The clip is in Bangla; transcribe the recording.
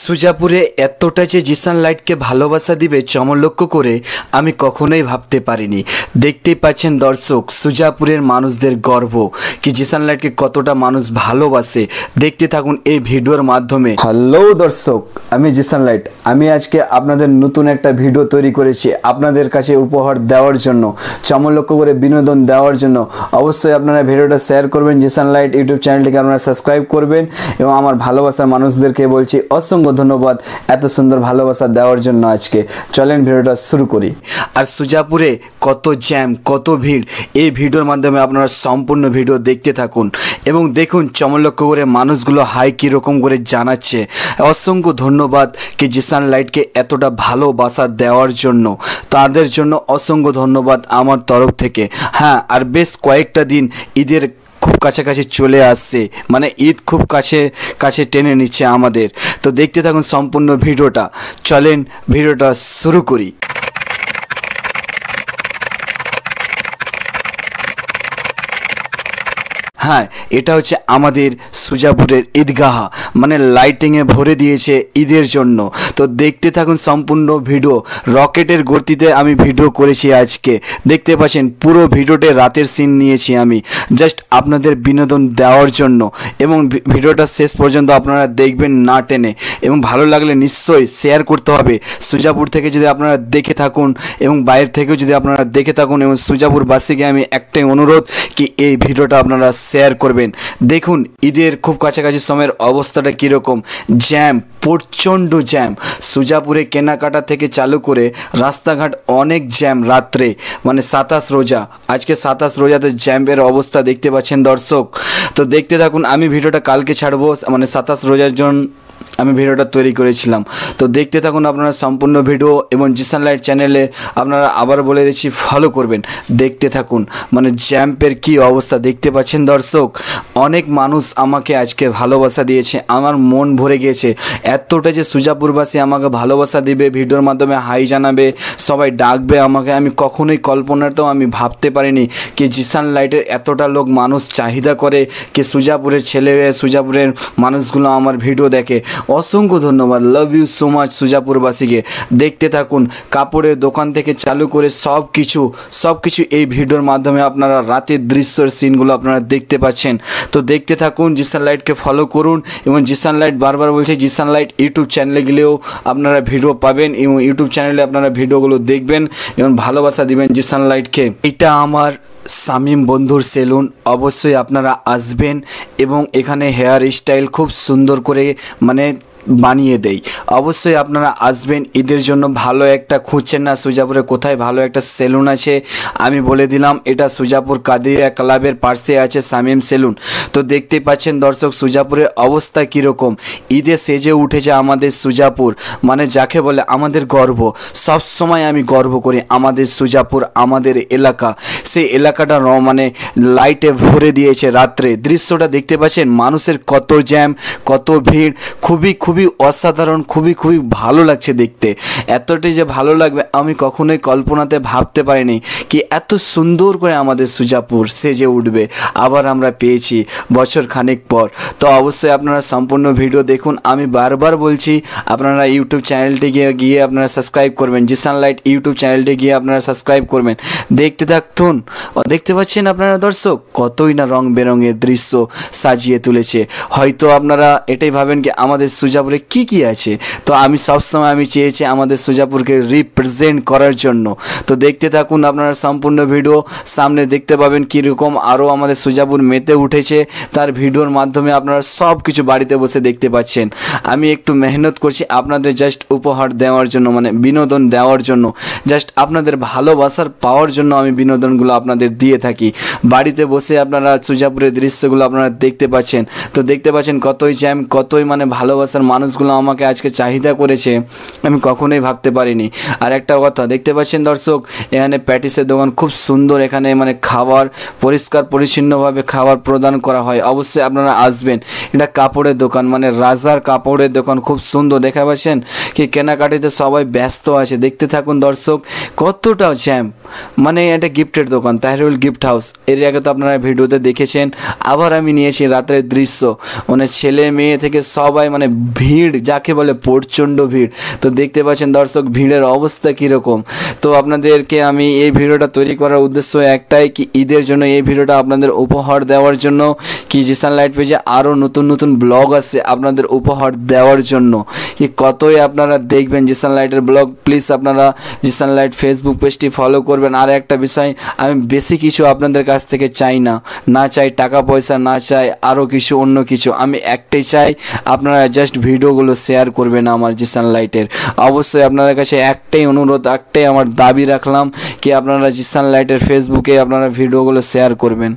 সুজাপুরে এতটা যে জিসান লাইটকে ভালোবাসা দিবে চমলক্ষ করে আমি কখনোই ভাবতে পারিনি। দেখতেই পাচ্ছেন দর্শক, সুজাপুরের মানুষদের গর্ব কি জিসান লাইটকে কতটা মানুষ ভালোবাসে। দেখতে থাকুন এই ভিডিওর মাধ্যমে। হ্যালো দর্শক, আমি জিসান লাইট। আমি আজকে আপনাদের নতুন একটা ভিডিও তৈরি করেছি আপনাদের কাছে উপহার দেওয়ার জন্য, চমলক্ষ করে বিনোদন দেওয়ার জন্য। অবশ্যই আপনারা ভিডিওটা শেয়ার করবেন, জিসান লাইট ইউটিউব চ্যানেলটিকে আপনারা সাবস্ক্রাইব করবেন এবং আমার ভালোবাসার মানুষদেরকে বলছি অসংখ্য ধন্যবাদ এত সুন্দর ভালোবাসা দেওয়ার জন্য। আজকে চলেন ভিডিওটা শুরু করি। আর সুজাপুরে কত জ্যাম, কত ভিড়, এই ভিডিওর মাধ্যমে আপনারা সম্পূর্ণ ভিডিও দেখতে থাকুন এবং দেখুন চমলক্ষ করে মানুষগুলো হাই কীরকম করে জানাচ্ছে। অসংখ্য ধন্যবাদ কি জিসান লাইটকে এতটা ভালোবাসা দেওয়ার জন্য, তাদের জন্য অসংখ্য ধন্যবাদ আমার তরফ থেকে। হ্যাঁ, আর বেশ কয়েকটা দিন ঈদের খুব কাছাকাছি চলে আসছে, মানে ঈদ খুব কাছে টেনে নিচ্ছে আমাদের। তো দেখতে থাকুন সম্পূর্ণ ভিডিওটা। চলেন ভিডিওটা শুরু করি। হ্যাঁ, এটা হচ্ছে আমাদের সুজাপুরের ঈদগাহ, মানে লাইটিংয়ে ভরে দিয়েছে ঈদের জন্য। তো দেখতে থাকুন সম্পূর্ণ ভিডিও। রকেটের গতিতে আমি ভিডিও করেছি আজকে, দেখতে পাচ্ছেন পুরো ভিডিওতে রাতের সিন নিয়েছি আমি জাস্ট আপনাদের বিনোদন দেওয়ার জন্য। এবং ভিডিওটা শেষ পর্যন্ত আপনারা দেখবেন না টেনে, এবং ভালো লাগলে নিশ্চয়ই শেয়ার করতে হবে। সুজাপুর থেকে যদি আপনারা দেখে থাকুন এবং বাইরে থেকেও যদি আপনারা দেখে থাকুন, এবং সুজাপুরবাসীকে আমি একটাই অনুরোধ কি এই ভিডিওটা আপনারা শেয়ার করবেন। দেখুন ঈদের খুব কাছাকাছি সময়ের অবস্থাটা কীরকম, জ্যাম, প্রচণ্ড জ্যাম। সুজাপুরে কেনাকাটা থেকে চালু করে রাস্তাঘাট অনেক জ্যাম রাত্রে, মানে 27 রোজা, আজকে 27 রোজাতে জ্যামের অবস্থা দেখতে পাচ্ছেন দর্শক। তো দেখতে থাকুন, আমি ভিডিওটা কালকে ছাড়বো, মানে 27 রোজার জন্য আমি ভিডিওটা তৈরি করেছিলাম। তো দেখতে থাকুন আপনারা সম্পূর্ণ ভিডিও, এবং জিসান লাইট চ্যানেলে আপনারা আবার বলে দিচ্ছি ফলো করবেন। দেখতে থাকুন, মানে জ্যাম্পের কি অবস্থা দেখতে পাচ্ছেন দর্শক। অনেক মানুষ আমাকে আজকে ভালোবাসা দিয়েছে, আমার মন ভরে গিয়েছে এতটা যে সুজাপুরবাসী আমাকে ভালোবাসা দিবে, ভিডিওর মাধ্যমে হাই জানাবে, সবাই ডাকবে আমাকে। আমি কখনোই কল্পনাতেও আমি ভাবতে পারিনি কি জিসান লাইটের এতটা লোক মানুষ চাহিদা করে, কি সুজাপুরের ছেলে, সুজাপুরের মানুষগুলো আমার ভিডিও দেখে। অসংখ্য ধন্যবাদ, লাভ ইউ সো মাচ সুজাপুরবাসীকে। দেখতে থাকুন, কাপড়ের দোকান থেকে চালু করে সব কিছু এই ভিডিওর মাধ্যমে আপনারা রাতের দৃশ্যের সিনগুলো আপনারা দেখতে পাচ্ছেন। তো দেখতে থাকুন, জিসান লাইটকে ফলো করুন, এবং জিসান লাইট বারবার বলছে জিসান লাইট ইউটিউব চ্যানেলে গেলেও আপনারা ভিডিও পাবেন, এবং ইউটিউব চ্যানেলে আপনারা ভিডিওগুলো দেখবেন এবং ভালোবাসা দিবেন জিসান লাইটকে। এটা আমার শামীম বন্ধুর সেলুন, অবশ্যই আপনারা আসবেন, এবং এখানে হেয়ার স্টাইল খুব সুন্দর করে মানে বানিয়ে দেই। অবশ্যই আপনারা আসবেন ঈদের জন্য। ভালো একটা খুঁজছেন না সুজাপুরে কোথায় ভালো একটা সেলুন আছে, আমি বলে দিলাম, এটা সুজাপুর কাদিরিয়া ক্লাবের পাশে আছে শামীম সেলুন। তো দেখতেই পাচ্ছেন দর্শক সুজাপুরের অবস্থা কীরকম। ঈদে সেজে উঠেছে আমাদের সুজাপুর, মানে যাকে বলে আমাদের গর্ব। সব সময় আমি গর্ব করি আমাদের সুজাপুর, আমাদের এলাকা। সেই এলাকাটা মানে লাইটে ভরে দিয়েছে রাত্রে। দৃশ্যটা দেখতে পাচ্ছেন, মানুষের কত জ্যাম, কত ভিড়, খুবই অসাধারণ, খুবই ভালো লাগছে দেখতে। এতটাই যে ভালো লাগবে আমি কখনোই কল্পনাতে ভাবতে পারিনি কি এত সুন্দর করে আমাদের সুজাপুর সেজে উঠবে। আবার আমরা পেয়েছি বছর খানেক পর। তো অবশ্যই আপনারা সম্পূর্ণ ভিডিও দেখুন। আমি বারবার বলছি আপনারা ইউটিউব চ্যানেলটি গিয়ে আপনারা সাবস্ক্রাইব করবেন, জিসান লাইট ইউটিউব চ্যানেলটি গিয়ে আপনারা সাবস্ক্রাইব করবেন। দেখতে থাকুন। দেখতে পাচ্ছেন আপনারা দর্শক, কতই না রং বেরঙের দৃশ্য সাজিয়ে তুলেছে। হয়তো আপনারা এটাই ভাবেন কি আমাদের সুজাপুরে কি আছে। তো আমি সবসময় চেয়েছি আমাদের সুজাপুরকে রিপ্রেজেন্ট করার জন্য। তো দেখতে থাকুন আপনারা সম্পূর্ণ ভিডিও, সামনে দেখতে পাবেন কীরকম আরও আমাদের সুজাপুর মেতে উঠেছে। তার ভিডিওর মাধ্যমে আপনারা সব কিছু বাড়িতে বসে দেখতে পাচ্ছেন। আমি একটু মেহনত করছি আপনাদের জাস্ট উপহার দেওয়ার জন্য, মানে বিনোদন দেওয়ার জন্য, জাস্ট আপনাদের ভালোবাসার পাওয়ার জন্য আমি বিনোদনগুলো আপনাদের দিয়ে থাকি। বাড়িতে বসে আপনারা সুজাপুরের দৃশ্যগুলো আপনারা দেখতে পাচ্ছেন। তো দেখতে পাচ্ছেন কতই জ্যাম, কতই মানে ভালোবাসার মানুষগুলো আমাকে আজকে চাহিদা করেছে, আমি কখনোই ভাবতে পারিনি। আর একটা কথা দেখতে পাচ্ছেন দর্শক, এখানে প্যাটিসের দোকান খুব সুন্দর, এখানে মানে খাবার পরিষ্কার পরিচ্ছন্নভাবে খাবার প্রদান করা হয়। অবশ্যই আপনারা আসবেন। এটা কাপড়ের দোকান, মানে রাজার কাপড়ের দোকান, খুব সুন্দর। দেখা পাচ্ছেন কি কেনাকাটিতে সবাই ব্যস্ত আছে। দেখতে থাকুন দর্শক, কতটা জ্যাম, মানে এটা গিফটের দোকান, তাহিরুল গিফট হাউস। এর আগে তো আপনারা ভিডিওতে দেখেছেন। আবার আমি নিয়েছি রাতের দৃশ্য, মানে ছেলে মেয়ে থেকে সবাই, মানে ভিড় যাকে বলে প্রচণ্ড ভিড়। তো দেখতে পাচ্ছেন দর্শক ভিড়ের অবস্থা কীরকম। তো আপনাদেরকে আমি এই ভিডিওটা তৈরি করার উদ্দেশ্য একটাই, কি ঈদের জন্য এই ভিডিওটা আপনাদের উপহার দেওয়ার জন্য, কি জিসান লাইট পেজে আরও নতুন নতুন ব্লগ আছে আপনাদের উপহার দেওয়ার জন্য। কি কতই আপনারা দেখবেন জিসান লাইটের ব্লগ, প্লিজ আপনারা জিসান লাইট ফেসবুক পেজটি ফলো করবেন। আর একটা বিষয়, আমি বেশি কিছু আপনাদের কাছ থেকে চাই না, না চাই টাকা পয়সা, না চাই আরও কিছু অন্য কিছু। আমি একটাই চাই, আপনারা জাস্ট ভিডিওগুলো শেয়ার করবেন আমার জিসান লাইটের। অবশ্যই আপনাদের কাছে একটাই অনুরোধ, একটাই আমার দাবি রাখলাম, কি আপনারা জিসান লাইটের ফেসবুকে আপনারা ভিডিওগুলো শেয়ার করবেন।